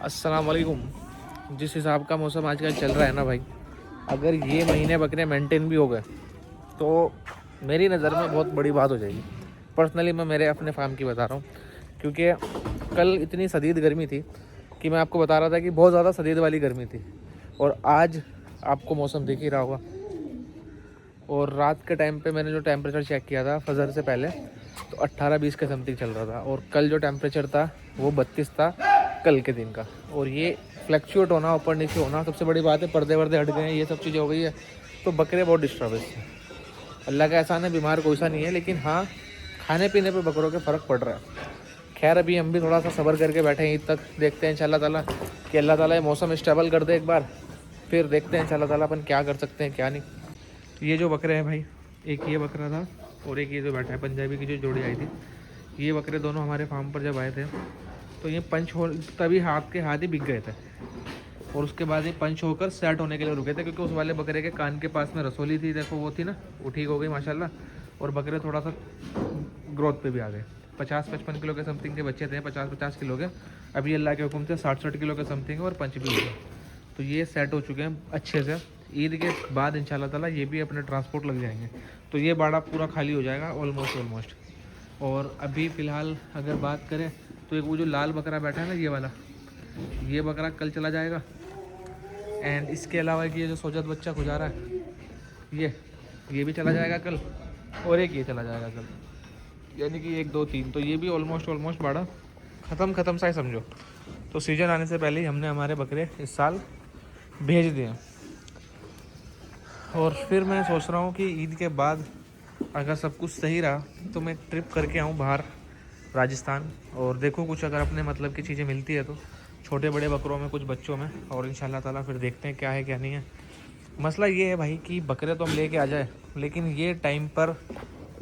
अस्सलाम वालेकुम। जिस हिसाब का मौसम आजकल चल रहा है ना भाई, अगर ये महीने बकरे मेंटेन भी हो गए तो मेरी नज़र में बहुत बड़ी बात हो जाएगी। पर्सनली मैं मेरे अपने फार्म की बता रहा हूँ, क्योंकि कल इतनी शदीद गर्मी थी कि मैं आपको बता रहा था कि बहुत ज़्यादा शदीद वाली गर्मी थी। और आज आपको मौसम दिख ही रहा होगा। और रात के टाइम पे मैंने जो टेम्परेचर चेक किया था फजर से पहले, तो 18-20 के समथिंग चल रहा था। और कल जो टेम्परेचर था वो 32 था कल के दिन का। और ये फ्लैक्चुएट होना, ऊपर नीचे होना, सबसे बड़ी बात है पर्दे वर्दे हट गए हैं, ये सब चीज़ें हो गई है, तो बकरे बहुत डिस्टर्बेंस है। अल्लाह का एहसान है, बीमार कोई सा नहीं है, लेकिन हाँ खाने पीने पे बकरों के फ़र्क पड़ रहा है। खैर अभी हम भी थोड़ा सा सब्र करके बैठे हैं ईद तक, देखते हैं इंशाल्लाह ताला कि अल्लाह ताला ये मौसम स्टेबल कर दे एक बार, फिर देखते हैं इंशाल्लाह ताला अपन क्या कर सकते हैं क्या नहीं। ये जो बकरे हैं भाई, एक ये बकरा था और एक ये जो बैठा है, पंजाबी की जो जोड़ी आई थी, ये बकरे दोनों हमारे फार्म पर जब आए थे तो ये पंच हो तभी हाथ के हाथ ही बिक गए थे। और उसके बाद ये पंच होकर सेट होने के लिए रुके थे, क्योंकि उस वाले बकरे के कान के पास में रसोली थी, देखो वो थी ना, वो ठीक हो गई माशाल्लाह। और बकरे थोड़ा सा ग्रोथ पे भी आ गए। 50-55 किलो के समथिंग के बच्चे थे, 50-50 किलो के। अभी अल्लाह के हुक्म से 60-60 किलो के समथिंग और पंच भी हो गए। तो ये सेट हो चुके हैं अच्छे से। ईद के बाद इंशाल्लाह ताला ये भी अपने ट्रांसपोर्ट लग जाएंगे, तो ये बाड़ा पूरा खाली हो जाएगा ऑलमोस्ट। और अभी फ़िलहाल अगर बात करें तो एक वो जो लाल बकरा बैठा है ना, ये वाला, ये बकरा कल चला जाएगा। एंड इसके अलावा कि ये जो सोजत बच्चा गुजारा है, ये भी चला जाएगा कल। और एक ये चला जाएगा कल, यानी कि 1 2 3, तो ये भी ऑलमोस्ट बाड़ा ख़त्म सा ही समझो। तो सीज़न आने से पहले ही हमने हमारे बकरे इस साल भेज दिए। और फिर मैं सोच रहा हूँ कि ईद के बाद अगर सब कुछ सही रहा तो मैं ट्रिप करके आऊँ बाहर राजस्थान, और देखूँ कुछ अगर अपने मतलब की चीज़ें मिलती है तो, छोटे बड़े बकरों में, कुछ बच्चों में, और इंशाल्लाह ताला फिर देखते हैं क्या है क्या नहीं है। मसला ये है भाई कि बकरे तो हम लेके आ जाए, लेकिन ये टाइम पर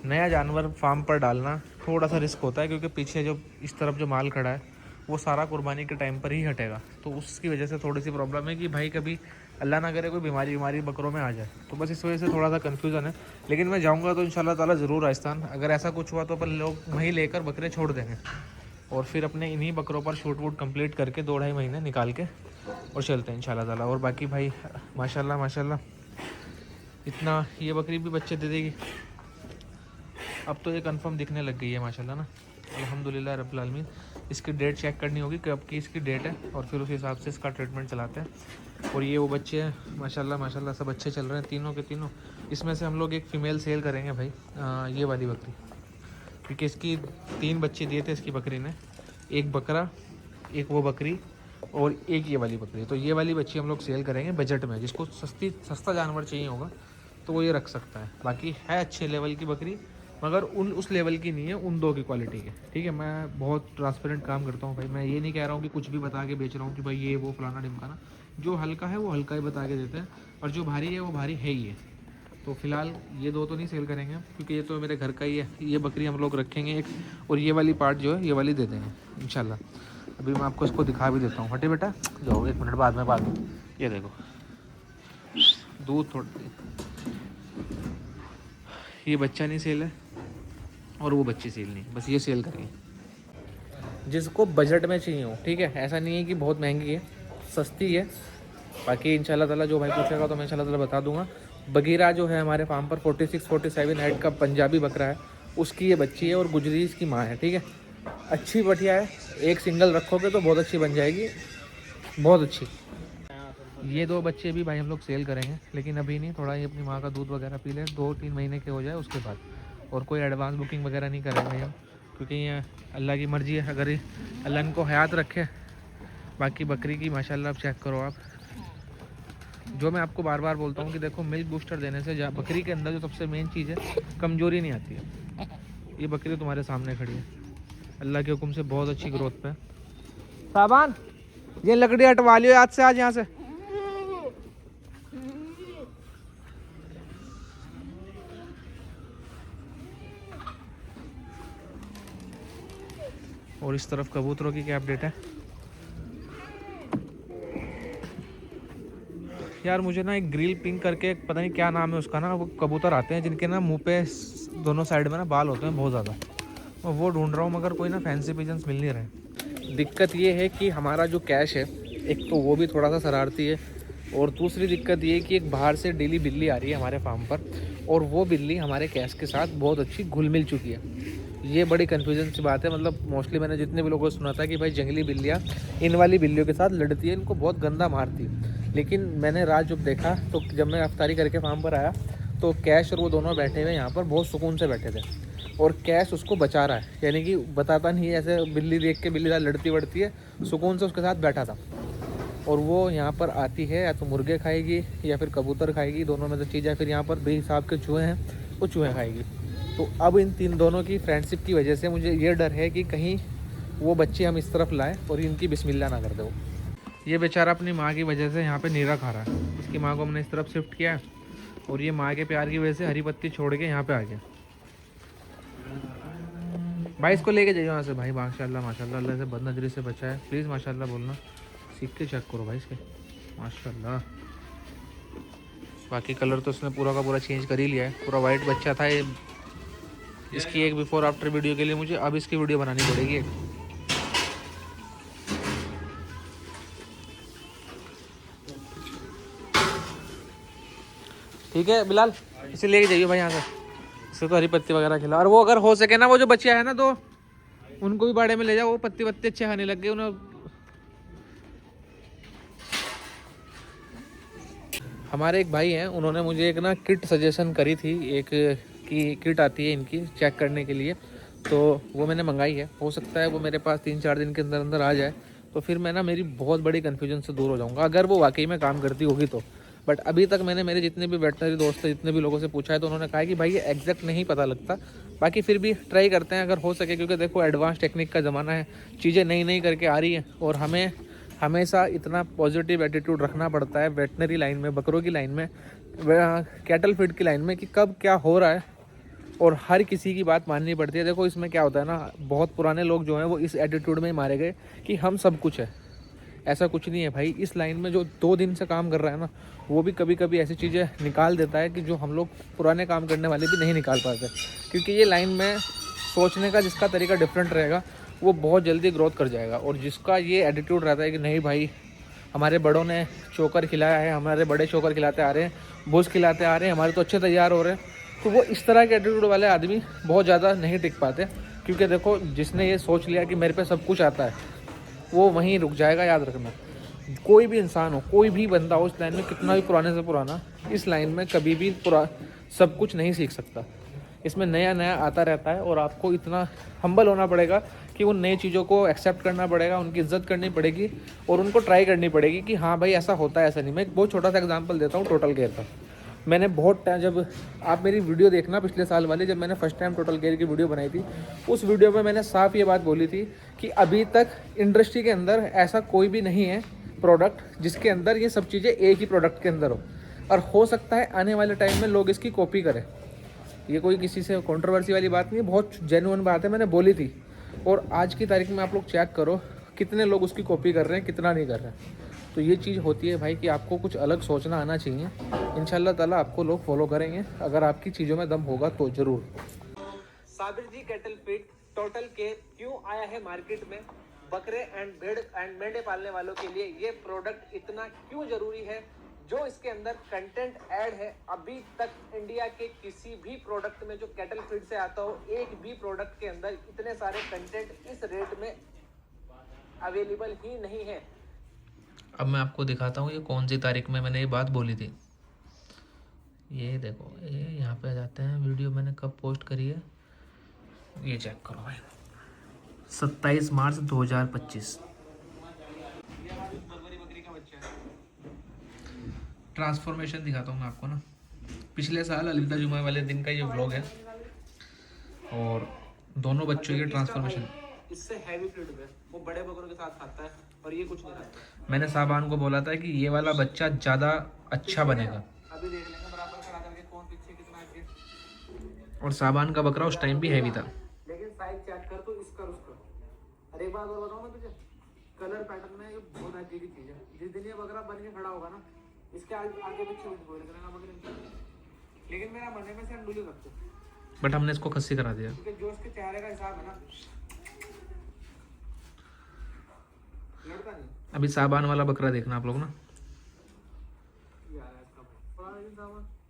नया जानवर फार्म पर डालना थोड़ा सा रिस्क होता है, क्योंकि पीछे जो इस तरफ जो माल खड़ा है वो सारा कुर्बानी के टाइम पर ही हटेगा। तो उसकी वजह से थोड़ी सी प्रॉब्लम है कि भाई कभी अल्लाह ना करे कोई बीमारी बकरों में आ जाए, तो बस इस वजह से थोड़ा सा कन्फ्यूज़न है। लेकिन मैं जाऊँगा तो इंशाल्लाह ताला ज़रूर राजस्थान। अगर ऐसा कुछ हुआ तो अपन लोग वहीं लेकर बकरे छोड़ देंगे, और फिर अपने इन्हीं बकरों पर शूट वूट कंप्लीट करके 2-2.5 महीने निकाल के और चलते हैं इंशाल्लाह ताला। और बाकी भाई माशाल्लाह इतना ये बकरी भी बच्चे दे देगी। अब तो ये कंफर्म दिखने लग गई है माशाल्लाह ना, अल्हम्दुलिल्लाह रब्बिल आलमीन। इसकी डेट चेक करनी होगी कब की इसकी डेट है, और फिर उस हिसाब से इसका ट्रीटमेंट चलाते हैं। और ये वो बच्चे हैं माशाल्लाह सब अच्छे चल रहे हैं तीनों के तीनों। इसमें से हम लोग एक फ़ीमेल सेल करेंगे भाई, ये वाली बकरी, क्योंकि इसकी 3 बच्चे दिए थे इसकी बकरी ने, एक बकरा, एक वो बकरी और एक ये वाली बकरी। तो ये वाली बच्ची हम लोग सेल करेंगे बजट में। जिसको सस्ता जानवर चाहिए होगा तो वो ये रख सकता है। बाकी है अच्छे लेवल की बकरी, मगर उस लेवल की नहीं है, उन 2 की क्वालिटी के। ठीक है, मैं बहुत ट्रांसपेरेंट काम करता हूँ भाई। मैं ये नहीं कह रहा हूँ कि कुछ भी बता के बेच रहा हूँ कि भाई ये वो फलाना ढिमकाना। जो हल्का है वो हल्का ही बता के देते हैं, और जो भारी है वो भारी है ही है। तो फिलहाल ये 2 तो नहीं सेल करेंगे, क्योंकि ये तो मेरे घर का ही है। ये बकरी हम लोग रखेंगे एक, और ये वाली पार्ट जो है ये वाली दे देंगे इंशाल्लाह। अभी मैं आपको इसको दिखा भी देता हूँ। हटे बेटा, जाओ 1 मिनट बाद में बात। ये देखो दूध थोड़ा, ये बच्चा नहीं सेल है और वो बच्ची सेल नहीं, बस ये सेल करेंगे जिसको बजट में चाहिए हो। ठीक है, ऐसा नहीं है कि बहुत महंगी है, सस्ती है। बाकी इंशाल्लाह ताला जो भाई पूछेगा तो मैं इंशाल्लाह ताला बता दूंगा। बगीरा जो है हमारे फार्म पर 46-47 हेड का पंजाबी बकरा है, उसकी ये बच्ची है और गुजरी इसकी माँ है। ठीक है, अच्छी बढ़िया है, एक सिंगल रखोगे तो बहुत अच्छी बन जाएगी, बहुत अच्छी। ये 2 बच्चे भी भाई हम लोग सेल करेंगे, लेकिन अभी नहीं, थोड़ा ये अपनी माँ का दूध वगैरह पी ले, 2-3 महीने के हो जाए उसके बाद। और कोई एडवांस बुकिंग वगैरह नहीं करेंगे हम, क्योंकि ये अल्लाह की मर्ज़ी है, अगर अल्लाह इनको हयात रखे। बाकी बकरी की माशाल्लाह आप चेक करो आप, जो मैं आपको बार बार बोलता हूँ कि देखो मिल्क बूस्टर देने से बकरी के अंदर जो सबसे मेन चीज़ है, कमज़ोरी नहीं आती है। ये बकरी तुम्हारे सामने खड़ी है, अल्लाह के हुक्म से बहुत अच्छी ग्रोथ पे। साबान, ये लकड़ी हटवा लियो आज से, आज यहाँ से। और इस तरफ कबूतरों की क्या अपडेट है यार? मुझे ना एक ग्रिल पिंक करके, पता नहीं क्या नाम है उसका ना, वो कबूतर आते हैं जिनके ना मुंह पे दोनों साइड में ना बाल होते हैं बहुत ज़्यादा, मैं वो ढूंढ रहा हूँ, मगर कोई ना फैंसी पिजन्स मिल नहीं रहे। दिक्कत ये है कि हमारा जो कैश है, एक तो वो भी थोड़ा सा शरारती है, और दूसरी दिक्कत ये है कि एक बाहर से डेली बिल्ली आ रही है हमारे फार्म पर, और वो बिल्ली हमारे कैश के साथ बहुत अच्छी घुल मिल चुकी है। ये बड़ी कन्फ्यूजन सी बात है। मतलब मोस्टली मैंने जितने भी लोगों को सुना था कि भाई जंगली बिल्लियाँ इन वाली बिल्लियों के साथ लड़ती है, इनको बहुत गंदा मारती है। लेकिन मैंने रात जब देखा, तो जब मैं अफ्तारी करके फार्म पर आया, तो कैश और वो दोनों बैठे हुए यहाँ पर बहुत सुकून से बैठे थे, और कैश उसको बचा रहा है, यानी कि बताता नहीं है ऐसे बिल्ली देख के बिल्ली लड़ती वड़ती है, सुकून से उसके साथ बैठा था। और वो यहाँ पर आती है, या तो मुर्गे खाएगी या फिर कबूतर खाएगी, दोनों में से चीज़ है। फिर यहाँ पर बेहिसाब के चूहे हैं, वो चूहे खाएगी। तो अब इन तीन दोनों की फ्रेंडशिप की वजह से मुझे ये डर है कि कहीं वो बच्चे हम इस तरफ लाएं और इनकी बिस्मिल्लाह ना कर दे। ये बेचारा अपनी माँ की वजह से यहाँ पे नीरा खा रहा है। इसकी माँ को हमने इस तरफ शिफ्ट किया है, और ये माँ के प्यार की वजह से हरी पत्ती छोड़ के यहाँ पे आ गया। भाई इसको लेके जाइए यहाँ से भाई। माशाल्लाह माशाल्लाह, अल्लाह से बदनजरी से बचा है। प्लीज़ माशाल्लाह बोलना, सीख के चेक करो भाई इसके, माशाल्लाह। बाकी कलर तो उसने पूरा का पूरा चेंज कर ही लिया है, पूरा वाइट बच्चा था ये। इसकी एक बिफोर आफ्टर वीडियो के लिए मुझे अब इसकी वीडियो बनानी पड़ेगी। ठीक है बिलाल, इसे लेके जाइए भाई यहाँ से। इसे तो हरी पत्ती वगैरह खिला, और वो अगर हो सके ना, वो जो बच्चे है ना, तो उनको भी बाड़े में ले जाओ, वो पत्ती वत्ती अच्छे खाने लग गए उन्हें। हमारे एक भाई हैं, उन्होंने मुझे एक ना किट सजेशन करी थी, एक की किट आती है इनकी चेक करने के लिए, तो वो मैंने मंगाई है। हो सकता है वो मेरे पास 3-4 दिन के अंदर अंदर आ जाए, तो फिर मैं ना मेरी बहुत बड़ी कन्फ्यूजन से दूर हो जाऊंगा, अगर वो वाकई में काम करती होगी तो। बट अभी तक मैंने मेरे जितने भी वेटनरी दोस्त हैं, जितने भी लोगों से पूछा है, तो उन्होंने कहा है कि भाई ये एग्जैक्ट नहीं पता लगता। बाकी फिर भी ट्राई करते हैं अगर हो सके, क्योंकि देखो एडवांस टेक्निक का ज़माना है, चीज़ें नई नई करके आ रही हैं, और हमें हमेशा इतना पॉजिटिव एटीट्यूड रखना पड़ता है वेटनरी लाइन में, बकरों की लाइन में, कैटल फीड की लाइन में, कि कब क्या हो रहा है, और हर किसी की बात माननी पड़ती है। देखो इसमें क्या होता है ना, बहुत पुराने लोग जो हैं वो इस एटीट्यूड में ही मारे गए कि हम सब कुछ है। ऐसा कुछ नहीं है भाई। इस लाइन में जो 2 दिन से काम कर रहा है ना, वो भी कभी कभी ऐसी चीज़ें निकाल देता है कि जो हम लोग पुराने काम करने वाले भी नहीं निकाल पाते, क्योंकि ये लाइन में सोचने का जिसका तरीका डिफरेंट रहेगा, वो बहुत जल्दी ग्रोथ कर जाएगा। और जिसका ये एटीट्यूड रहता है कि नहीं भाई, हमारे बड़ों ने चोकर खिलाया है, हमारे बड़े चोकर खिलाते आ रहे हैं, भूस खिलाते आ रहे हैं, हमारे तो अच्छे तैयार हो रहे हैं, तो वो इस तरह के एटीट्यूड वाले आदमी बहुत ज़्यादा नहीं टिक पाते। क्योंकि देखो जिसने ये सोच लिया कि मेरे पे सब कुछ आता है, वो वहीं रुक जाएगा। याद रखना, कोई भी इंसान हो, कोई भी बंदा हो इस लाइन में, कितना भी पुराने से पुराना, इस लाइन में कभी भी सब कुछ नहीं सीख सकता। इसमें नया नया आता रहता है, और आपको इतना हम्बल होना पड़ेगा कि उन नई चीज़ों को एक्सेप्ट करना पड़ेगा, उनकी इज्जत करनी पड़ेगी, और उनको ट्राई करनी पड़ेगी कि हाँ भाई ऐसा होता है, ऐसा नहीं। मैं एक बहुत छोटा सा एग्जांपल देता हूँ टोटल केयर का। मैंने बहुत टाइम, जब आप मेरी वीडियो देखना पिछले साल वाली, जब मैंने फर्स्ट टाइम टोटल केयर की वीडियो बनाई थी, उस वीडियो में मैंने साफ ये बात बोली थी कि अभी तक इंडस्ट्री के अंदर ऐसा कोई भी नहीं है प्रोडक्ट जिसके अंदर ये सब चीज़ें एक ही प्रोडक्ट के अंदर हो सकता है आने वाले टाइम में लोग इसकी कॉपी करें। ये कोई किसी से कंट्रोवर्सी वाली बात नहीं है, बहुत जेन्युइन बात है, मैंने बोली थी। और आज की तारीख में आप लोग चेक करो कितने लोग उसकी कॉपी कर रहे हैं, कितना नहीं कर रहे हैं। तो ये चीज़ होती है भाई कि आपको कुछ अलग सोचना आना चाहिए। इंशाल्लाह ताला आपको लोग फॉलो करेंगे, अगर आपकी चीज़ों में दम होगा तो ज़रूर। साबिर जी कैटल फीड टोटल केयर क्यों आया है मार्केट में? बकरे एंड भेड़ एंड मेंढे पालने वालों के लिए ये प्रोडक्ट इतना क्यों ज़रूरी है? जो इसके अंदर कंटेंट ऐड है, अभी तक इंडिया के किसी भी प्रोडक्ट में जो कैटल फीड से आता हो, एक भी प्रोडक्ट के अंदर इतने सारे कंटेंट इस रेट में अवेलेबल ही नहीं है। अब मैं आपको दिखाता हूँ ये कौन सी तारीख में मैंने ये बात बोली थी। ये देखो, ये यहाँ पे आ जाते हैं, वीडियो मैंने कब पोस्ट करी है, ये चेक करो भाई, 27 मार्च 2025। ट्रांसफॉर्मेशन दिखाता हूँ मैं आपको ना, पिछले साल अलविदा जुमा वाले दिन का ये व्लॉग है, और दोनों बच्चों के ट्रांसफॉर्मेशन। इससे हैवी फीड है, वो बड़े बकरों के साथ खाता है और ये कुछ नहीं खाता। मैंने साबान को बोला था कि ये वाला बच्चा ज़्यादा अच्छा बनेगा। अभी देख लेंगे बराबर खड़ा करके कौन पीछे कितना आगे। और साबान का बकरा उस टाइम भी हैवी था, लेकिन साइज चेक कर तो इसका उसका। अरे एक बात और बताऊँ मैं तुझे, कलर पैटर्न में ये बहुत अजीब चीज़ है। जिस दिन ये बकरा बन के खड़ा होगा ना, इसके आगे पीछे बोल करेगा बकरे, लेकिन मेरा मन है मैं से अंडुली रखते, बट हमने इसको खस्सी करा दिया, क्योंकि जो इसके चेहरे का हिसाब है ना, अभी साबान वाला बकरा देखना आप लोग ना,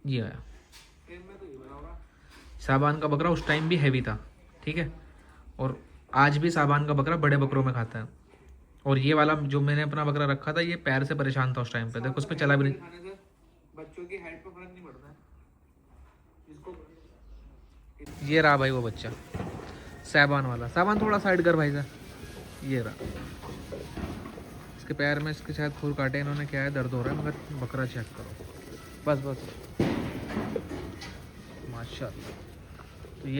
ये आया साबान का बकरा। उस टाइम भी हैवी था, ठीक है, और आज भी साबान का बकरा बड़े बकरों में खाता है। और ये वाला जो मैंने अपना बकरा रखा था, ये पैर से परेशान था उस टाइम पे, देखो उस पर चला भी नहीं। बच्चों की हाइट पे फर्क नहीं पड़ता है इसको। ये रहा भाई वो बच्चा साबान वाला। साबान थोड़ा साइड कर भाई साहब, ये रहा। इसके पैर में इसके शायद खुर काटे इन्होंने, क्या है, दर्द हो रहा है, मगर बकरा चेक करो, बस बस माशाल्लाह।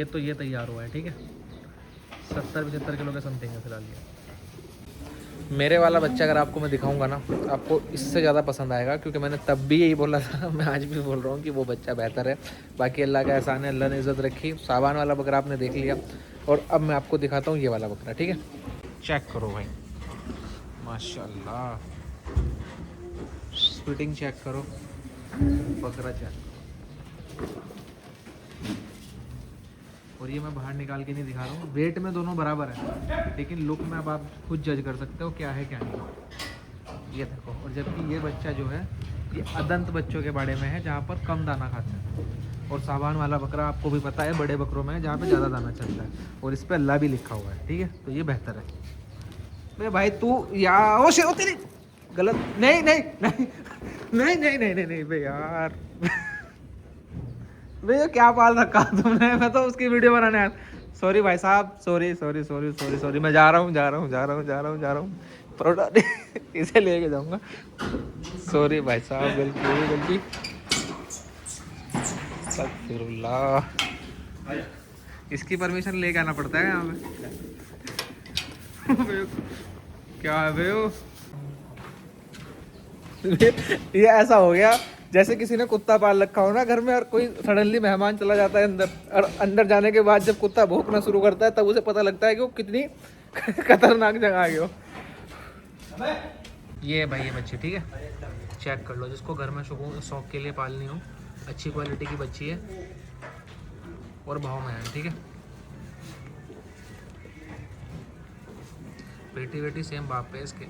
तो ये तैयार हुआ है, ठीक है, 70-75 किलो के समथिंग है फिलहाल ये। मेरे वाला बच्चा अगर आपको मैं दिखाऊंगा ना, आपको इससे ज़्यादा पसंद आएगा, क्योंकि मैंने तब भी यही बोला था, मैं आज भी बोल रहा हूँ कि वो बच्चा बेहतर है। बाकी अल्लाह का एहसान है, अल्लाह ने इज़्ज़त रखी। साबान वाला बकरा आपने देख लिया, और अब मैं आपको दिखाता हूँ ये वाला बकरा, ठीक है। चेक करो भाई माशाल्लाह, फिटिंग चेक करो, बकरा चेक। और ये मैं बाहर निकाल के नहीं दिखा रहा हूँ, वेट में दोनों बराबर है, लेकिन लुक में अब आप खुद जज कर सकते हो क्या है क्या नहीं। ये देखो, और जबकि ये बच्चा जो है ये अदंत बच्चों के बाड़े में है, जहाँ पर कम दाना खाते हैं। और साबान वाला बकरा आपको भी पता है बड़े बकरों में है, जहाँ पे ज़्यादा दाना चलता है, और इस पर अल्लाह भी लिखा हुआ है, ठीक है। तो ये बेहतर है। भाई भाई तू या ओ शे, ओ तेरी गलत, नहीं नहीं नहीं नहीं नहीं नहीं नहीं नहीं भाई यार भैया क्या पाल रखा तुमने, मैं तो उसकी वीडियो बनाने आया। सॉरी भाई साहब, sorry sorry sorry sorry sorry, मैं जा रहा हूँ प्रोडक्ट इसे लेके जाऊँगा। सॉरी भाई साहब, गलती। अस्तगफिरुल्लाह, इसकी परमिशन लेके आना पड़ता है यहाँ पे क्या है भैया ये ऐसा हो गया जैसे किसी ने कुत्ता पाल रखा हो ना घर में, और कोई सडनली मेहमान चला जाता है अंदर, और अंदर जाने के बाद जब कुत्ता भौंकना शुरू करता है, तब उसे पता लगता है कि वो कितनी खतरनाक जगह आ गया हो। ये भाई ये बच्ची, ठीक है, चेक कर लो, जिसको घर में शौक के लिए पालनी हो, अच्छी क्वालिटी की बच्ची है और भाव में है, ठीक है। बेटी सेम बाप पे इसके।